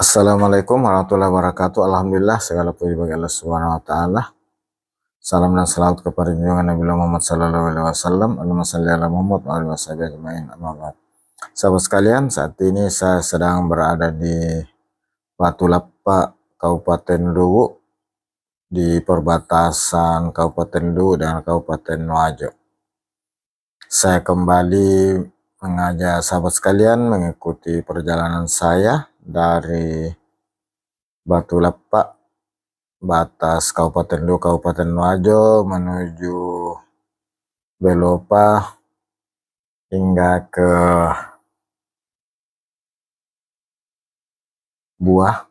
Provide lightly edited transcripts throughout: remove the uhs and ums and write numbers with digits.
Assalamualaikum warahmatullahi wabarakatuh. Alhamdulillah, segala puji bagi Allah Subhanahu wa taala. Salam dan salam kepada junjungan Nabi Muhammad sallallahu alaihi wasallam. Allahumma shalli ala Muhammad wa ala washabihi ajmain. Amma ba'd. Sahabat sekalian, saat ini saya sedang berada di Batu Lapa, Kabupaten Luwu, di perbatasan Kabupaten Luwu dengan Kabupaten Wajo. Saya kembali mengajak sahabat sekalian mengikuti perjalanan saya dari Batu Lapa, batas Kabupaten Luwu, Kabupaten Wajo menuju Belopa hingga ke Buah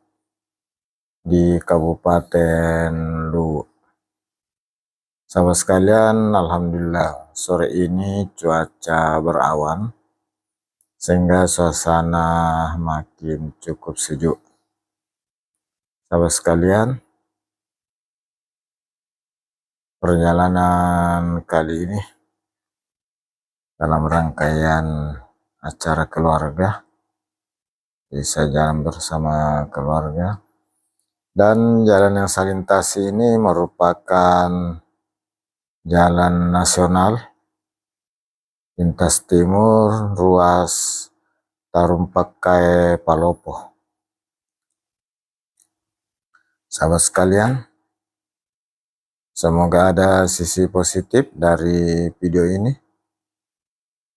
di Kabupaten Luwu. Sahabat sekalian, alhamdulillah sore ini cuaca berawan sehingga suasana makin cukup sejuk. Sahabat sekalian, perjalanan kali ini dalam rangkaian acara keluarga, bisa jalan bersama keluarga, dan jalan yang saya lintasi ini merupakan jalan nasional lintas timur ruas Tarumpakai Palopo. Sahabat sekalian, semoga ada sisi positif dari video ini,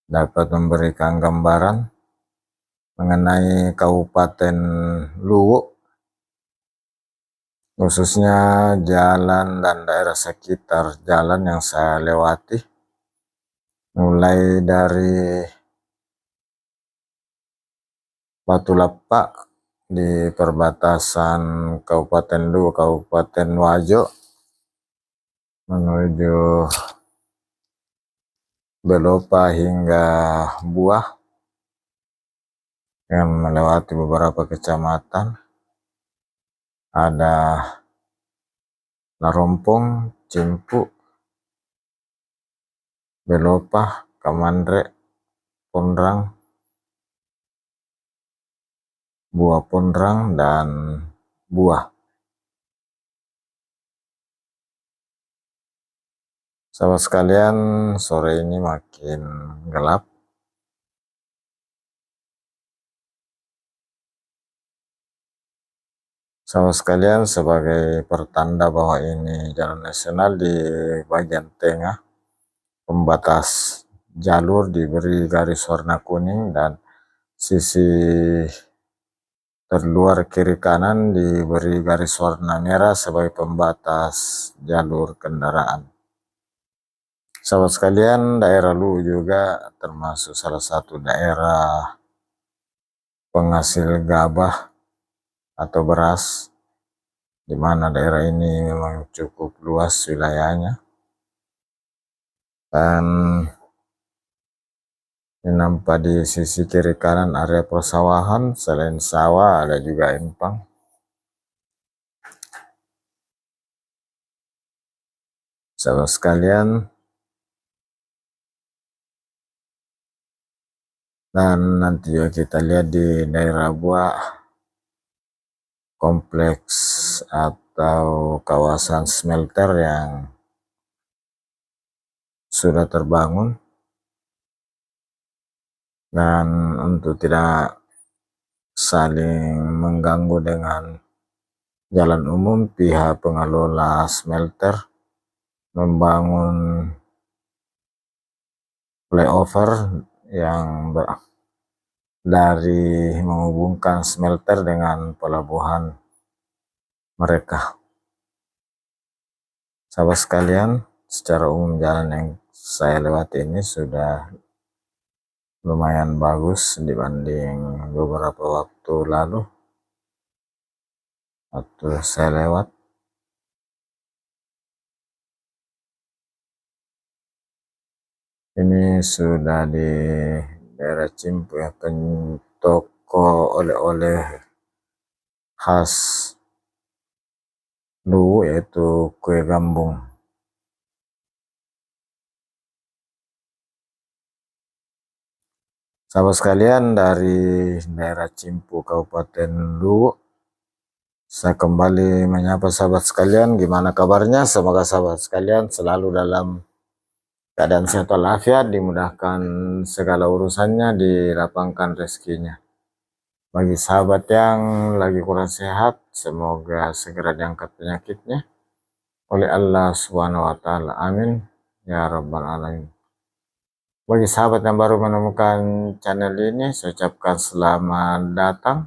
dapat memberikan gambaran mengenai Kabupaten Luwu, khususnya jalan dan daerah sekitar jalan yang saya lewati, mulai dari Batu Lapa di perbatasan Kabupaten Luwu, Kabupaten Wajo menuju Belopa hingga Buah, yang melewati beberapa kecamatan. Ada Larompong, Cimpu, Belopa, Kamandre, Pondrang, Buah Pondrang, dan Buah. Sahabat sekalian, sore ini makin gelap. Sahabat sekalian, sebagai pertanda bahwa ini jalan nasional, di bagian tengah pembatas jalur diberi garis warna kuning dan sisi terluar kiri kanan diberi garis warna merah sebagai pembatas jalur kendaraan. Sahabat sekalian, daerah Luwu juga termasuk salah satu daerah penghasil gabah atau beras, di mana daerah ini memang cukup luas wilayahnya. Dan ini nampak di sisi kiri kanan area persawahan, selain sawah ada juga empang. Sahabat sekalian, dan nanti juga kita lihat di daerah Buah, kompleks atau kawasan smelter yang sudah terbangun. Dan untuk tidak saling mengganggu dengan jalan umum, pihak pengelola smelter membangun flyover yang dari menghubungkan smelter dengan pelabuhan mereka. Sahabat sekalian, secara umum jalan yang saya lewati ini sudah lumayan bagus dibanding beberapa waktu lalu waktu saya lewat. Ini sudah di daerah Cimpu ya, toko oleh-oleh khas Luwu yaitu kue gambung. Sahabat sekalian, dari daerah Cimpu Kabupaten Luwu Saya kembali menyapa sahabat sekalian, gimana kabarnya? Semoga sahabat sekalian selalu dalam keadaan sehat walafiat, dimudahkan segala urusannya, dilapangkan rezekinya. Bagi sahabat yang lagi kurang sehat, semoga segera diangkat penyakitnya oleh Allah Subhanahu wa taala. Amin ya rabbal alamin. Bagi sahabat yang baru menemukan channel ini, saya ucapkan selamat datang,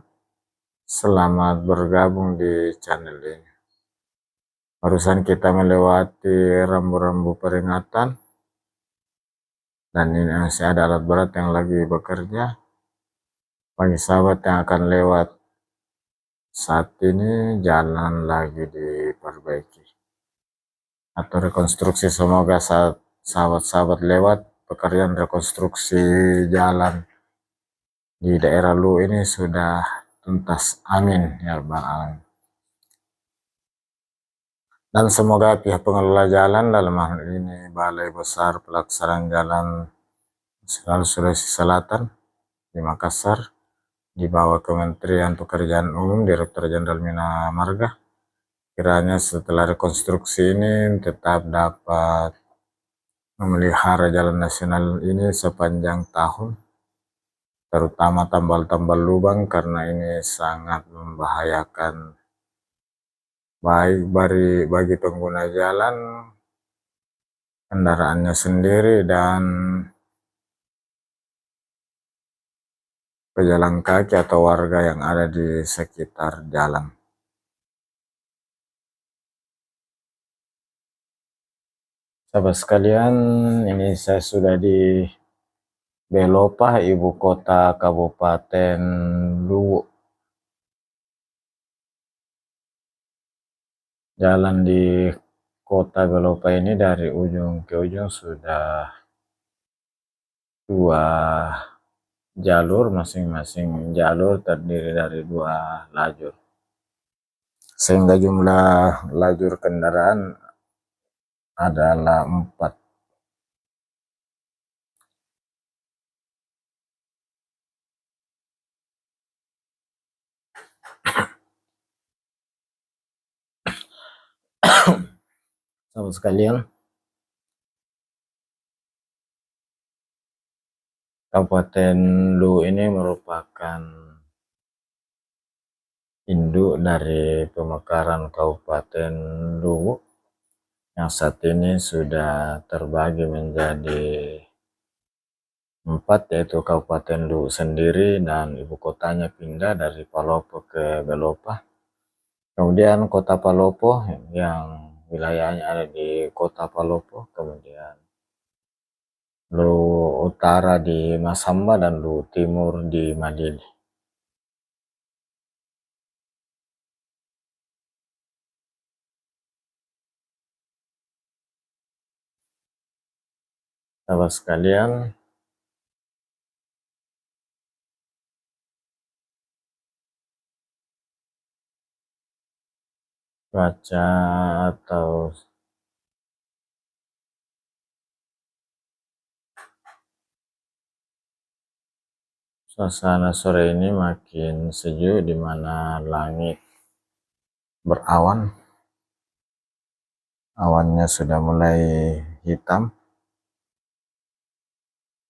selamat bergabung di channel ini. Barusan kita melewati rambu-rambu peringatan, dan ini masih ada alat berat yang lagi bekerja. Bagi sahabat yang akan lewat saat ini, jalan lagi diperbaiki atau rekonstruksi. Semoga saat sahabat-sahabat lewat, pekerjaan rekonstruksi jalan di daerah Lu ini sudah tuntas. Amin ya rabbal alamin. Dan semoga pihak pengelola jalan, dalam hal ini Balai Besar Pelaksanaan Jalan Nasional Sulawesi Selatan di Makassar, di bawah Kementerian Pekerjaan Umum, Direktur Jenderal Bina Marga, kiranya setelah rekonstruksi ini tetap dapat memelihara jalan nasional ini sepanjang tahun, terutama tambal-tambal lubang, karena ini sangat membahayakan baik bagi pengguna jalan, kendaraannya sendiri, dan pejalan kaki atau warga yang ada di sekitar jalan. Sahabat sekalian, ini saya sudah di Belopa, ibu kota Kabupaten Luwu. Jalan di kota Belopa ini dari ujung ke ujung sudah 2 jalur, masing-masing jalur terdiri dari 2 lajur, sehingga jumlah lajur kendaraan adalah 4. Sahabat sekalian, Kabupaten Luwu ini merupakan induk dari pemekaran Kabupaten Luwu yang saat ini sudah terbagi menjadi 4, yaitu Kabupaten Luwu sendiri dan ibu kotanya pindah dari Palopo ke Belopa. Kemudian Kota Palopo yang wilayahnya ada di Kota Palopo, kemudian Luwu Utara di Masamba dan Luwu Timur di Madili. Sahabat sekalian, cuaca atau suasana sore ini makin sejuk, di mana langit berawan, awannya sudah mulai hitam.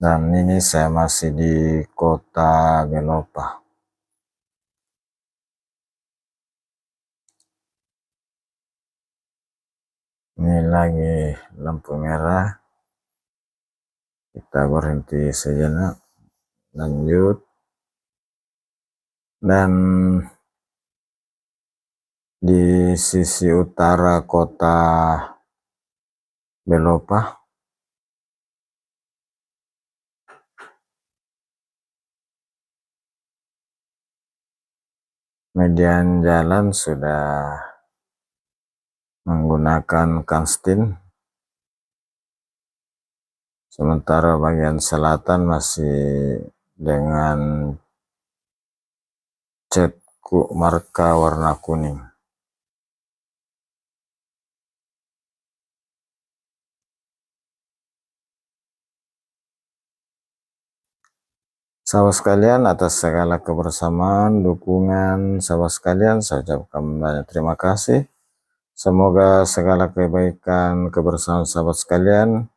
Dan ini saya masih di kota Belopa. Ini lagi lampu merah, kita berhenti sejenak, lanjut. Dan di sisi utara kota Belopa, median jalan sudah menggunakan kanstin, sementara bagian selatan masih dengan cat marka warna kuning. Sahabat sekalian, atas segala kebersamaan, dukungan sahabat sekalian, saya ucapkan banyak terima kasih. Semoga segala kebaikan kebersamaan sahabat sekalian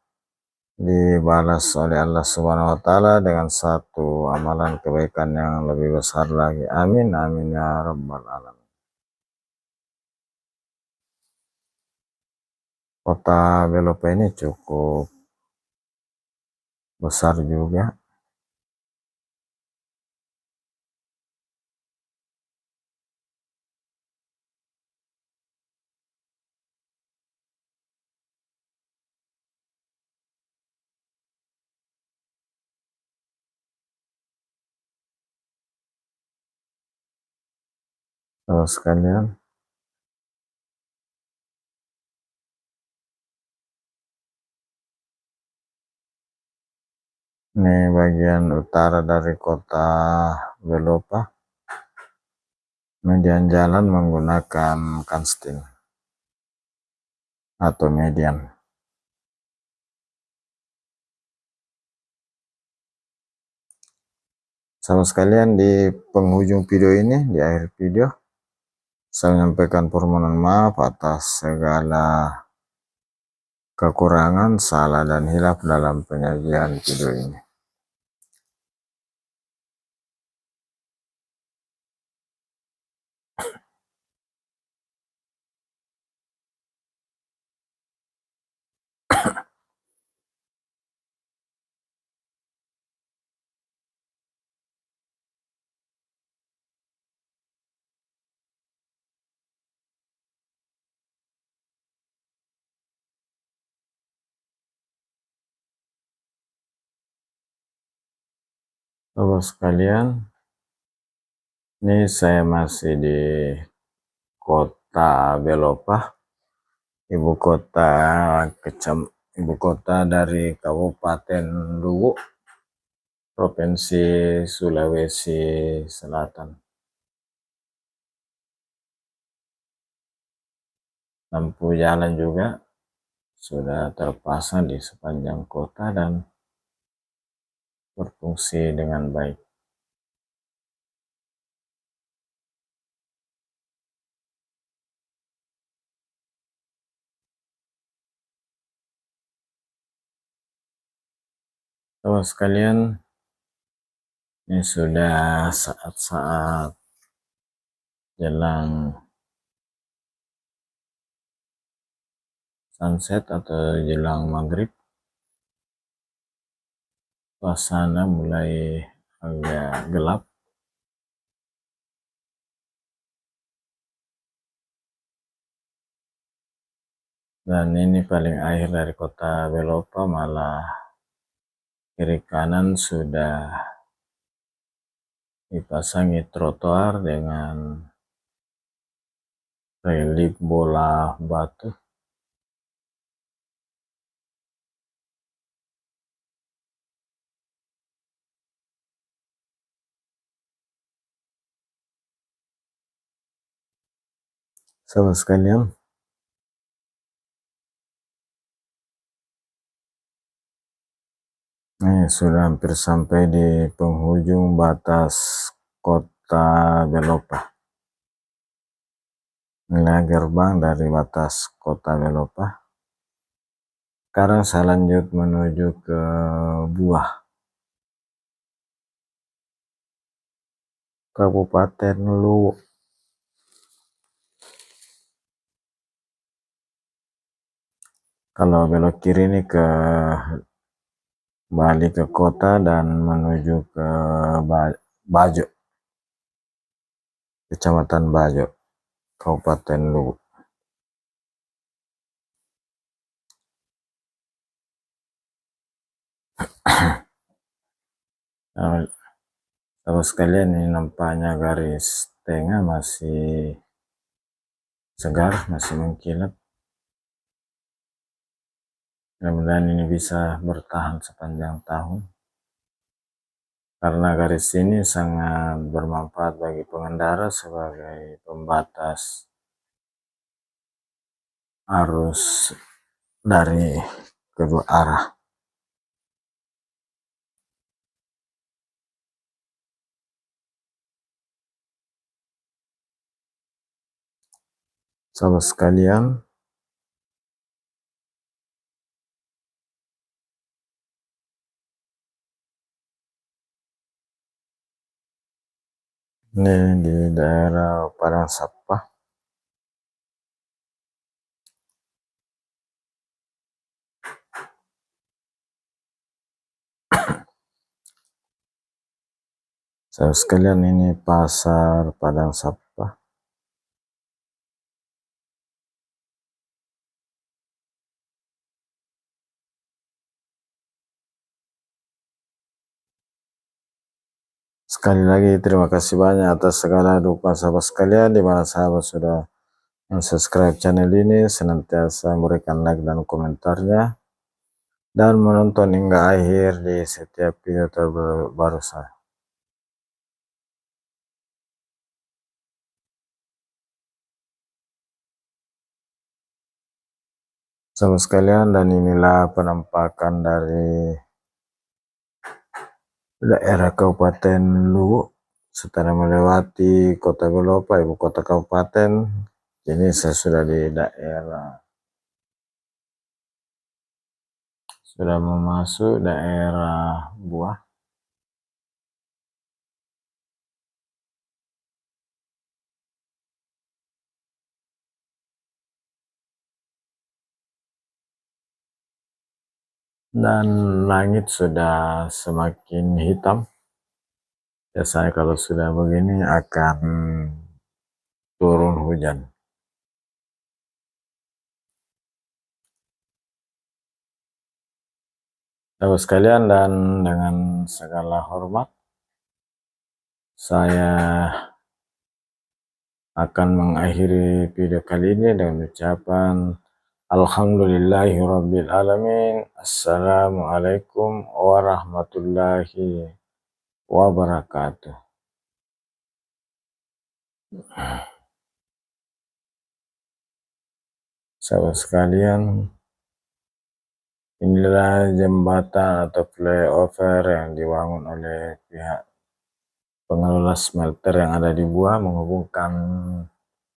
dibalas oleh Allah Subhanahu wa Ta'ala dengan satu amalan kebaikan yang lebih besar lagi. Amin, amin ya rabbal alamin. Kota Belopa ini cukup besar juga. Sahabat sekalian, ini bagian utara dari kota Belopa. Median jalan menggunakan kanstil atau median. Sahabat sekalian, di penghujung video ini, di akhir video, saya menyampaikan permohonan maaf atas segala kekurangan, salah, dan hilaf dalam penyajian video ini. Sahabat sekalian, ini saya masih di kota Belopa, ibu kota dari Kabupaten Luwu, Provinsi Sulawesi Selatan. Lampu jalan juga sudah terpasang di sepanjang kota dan berfungsi dengan baik. Sahabat sekalian, ini sudah saat-saat jelang sunset atau jelang maghrib. Suasana mulai agak gelap. Dan ini paling akhir dari kota Belopa, malah kiri kanan sudah dipasangi trotoar dengan relief bola batu. Sahabat sekalian, ini sudah hampir sampai di penghujung batas kota Belopa. Inilah gerbang dari batas kota Belopa. Sekarang saya lanjut menuju ke Buah, Kabupaten Luwu. Kalau belok kiri ini balik ke kota dan menuju ke Bajo, Kecamatan Bajo, Kabupaten Luwu. Nah, kalau sekalian, ini nampaknya garis tengah masih segar, masih mengkilap. Mudah-mudahan ini bisa bertahan sepanjang tahun, karena garis ini sangat bermanfaat bagi pengendara sebagai pembatas arus dari kedua arah. sahabat sekalian, ini di daerah Padang Sapah. Sahabat sekalian, ini pasar Padang Sapah. Sekali lagi terima kasih banyak atas segala dukungan sahabat sekalian, di mana sahabat sudah subscribe channel ini, senantiasa memberikan like dan komentarnya, dan menonton hingga akhir di setiap video terbaru saya. Sahabat sekalian, dan inilah penampakan dari daerah Kabupaten Luwu setelah melewati Kota Belopa, ibu kota kabupaten. Ini saya sudah di daerah, sudah memasuk daerah Buah. Dan langit sudah semakin hitam. Biasanya kalau sudah begini akan turun hujan. Sahabat sekalian, dan dengan segala hormat saya akan mengakhiri video kali ini dengan ucapan Alhamdulillahirabbil alamin. Assalamualaikum warahmatullahi wabarakatuh. Sahabat sekalian, inilah jembatan atau flyover yang dibangun oleh pihak pengelola smelter yang ada di Buah, menghubungkan